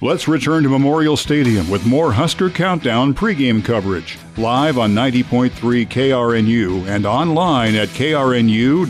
Let's return to Memorial Stadium with more Husker Countdown pregame coverage. Live on 90.3 KRNU and online at krnu.unl.edu.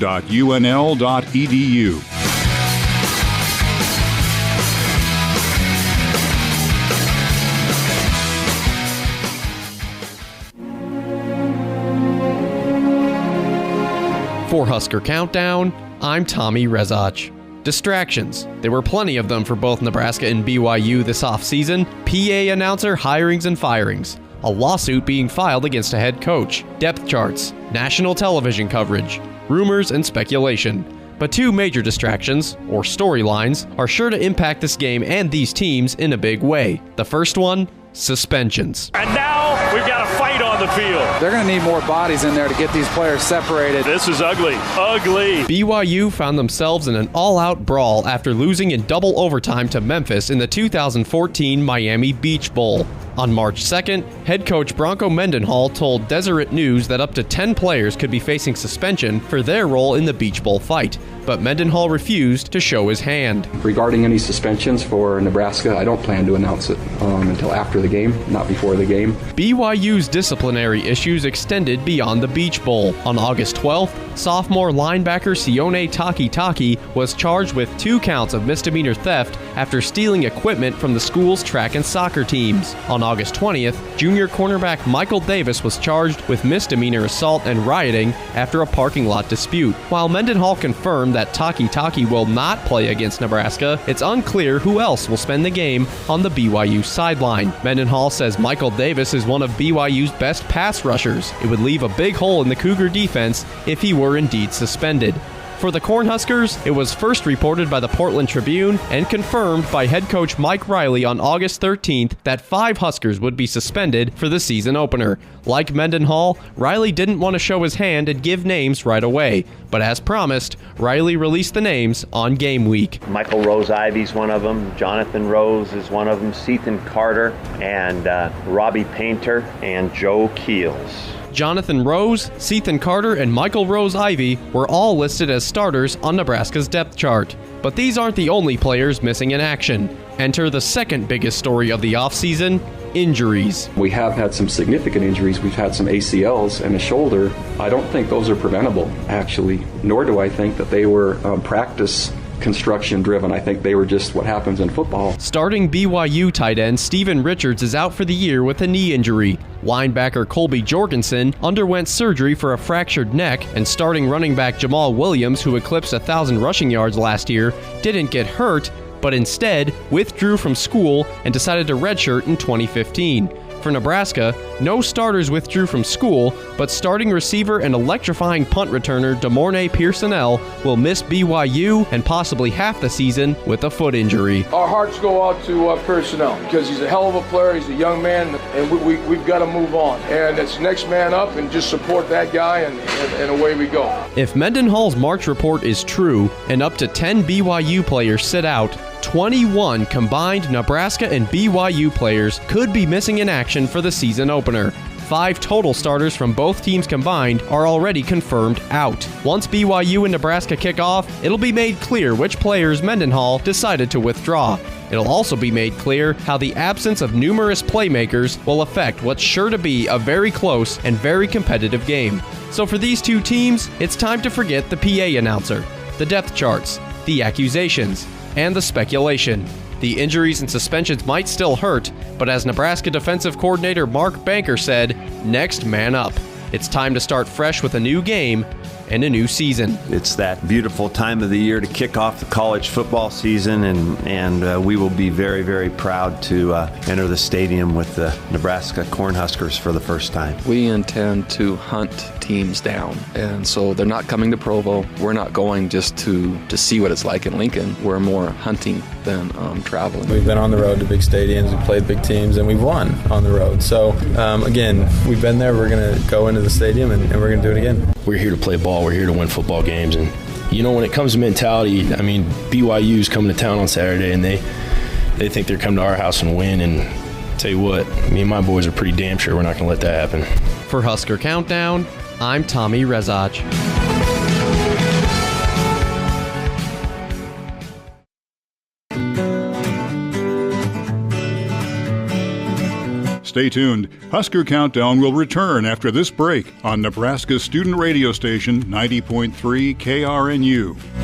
For Husker Countdown, I'm Tommy Rezach. Distractions. There were plenty of them for both Nebraska and BYU this offseason. PA announcer hirings and firings. A lawsuit being filed against a head coach. Depth charts. National television coverage. Rumors and speculation. But two major distractions, or storylines, are sure to impact this game and these teams in a big way. The first one, suspensions. And now we've got a fight on the field. They're going to need more bodies in there to get these players separated. This is ugly. Ugly. BYU found themselves in an all-out brawl after losing in double overtime to Memphis in the 2014 Miami Beach Bowl. On March 2nd, head coach Bronco Mendenhall told Deseret News that up to 10 players could be facing suspension for their role in the Beach Bowl fight, but Mendenhall refused to show his hand. Regarding any suspensions for Nebraska, I don't plan to announce it until after the game, not before the game. BYU's disciplinary issues extended beyond the Beach Bowl. On August 12th, sophomore linebacker Sione Takitaki was charged with 2 counts of misdemeanor theft after stealing equipment from the school's track and soccer teams. On August 20th, junior cornerback Michael Davis was charged with misdemeanor assault and rioting after a parking lot dispute. While Mendenhall confirmed that Takitaki will not play against Nebraska, it's unclear who else will spend the game on the BYU sideline. Mendenhall says Michael Davis is one of BYU's best pass rushers. It would leave a big hole in the Cougar defense if he were indeed suspended. For the Cornhuskers, it was first reported by the Portland Tribune and confirmed by head coach Mike Riley on August 13th that 5 Huskers would be suspended for the season opener. Like Mendenhall, Riley didn't want to show his hand and give names right away, but as promised, Riley released the names on game week. Michael Rose-Ivy's one of them, Jonathan Rose is one of them, Sethan Carter, and Robbie Painter, and Joe Keels. Jonathan Rose, Sethan Carter, and Michael Rose-Ivy were all listed as starters on Nebraska's depth chart. But these aren't the only players missing in action. Enter the second biggest story of the offseason, injuries. We have had some significant injuries. We've had some ACLs and a shoulder. I don't think those are preventable, actually, nor do I think that they were practice construction driven. I think they were just what happens in football. Starting BYU tight end Steven Richards is out for the year with a knee injury. Linebacker Colby Jorgensen underwent surgery for a fractured neck, and starting running back Jamal Williams, who eclipsed 1,000 rushing yards last year, didn't get hurt, but instead withdrew from school and decided to redshirt in 2015. For Nebraska, no starters withdrew from school, but starting receiver and electrifying punt returner DeMornay Pearsonell will miss BYU and possibly half the season with a foot injury. Our hearts go out to Pearsonell because he's a hell of a player, he's a young man, and we've got to move on. And it's next man up and just support that guy, and away we go. If Mendenhall's March report is true and up to 10 BYU players sit out, 21 combined Nebraska and BYU players could be missing in action for the season opener. 5 total starters from both teams combined are already confirmed out. Once BYU and Nebraska kick off, it'll be made clear which players Mendenhall decided to withdraw. It'll also be made clear how the absence of numerous playmakers will affect what's sure to be a very close and very competitive game. So for these two teams, it's time to forget the PA announcer, the depth charts, the accusations, and the speculation. The injuries and suspensions might still hurt, but as Nebraska defensive coordinator Mark Banker said, next man up. It's time to start fresh with a new game and a new season. It's that beautiful time of the year to kick off the college football season, and we will be very, very proud to enter the stadium with the Nebraska Cornhuskers for the first time. We intend to hunt teams down, and so they're not coming to Provo. We're not going just to see what it's like in Lincoln. We're more hunting than traveling. We've been on the road to big stadiums, we've played big teams, and we've won on the road. So again, we've been there, we're going to go into the stadium, and we're going to do it again. We're here to play ball, we're here to win football games, and you know, when it comes to mentality, I mean, BYU's coming to town on Saturday, and they think they're coming to our house and win, and tell you what, me and my boys are pretty damn sure we're not going to let that happen. For Husker Countdown, I'm Tommy Rezach. Stay tuned. Husker Countdown will return after this break on Nebraska's student radio station 90.3 KRNU.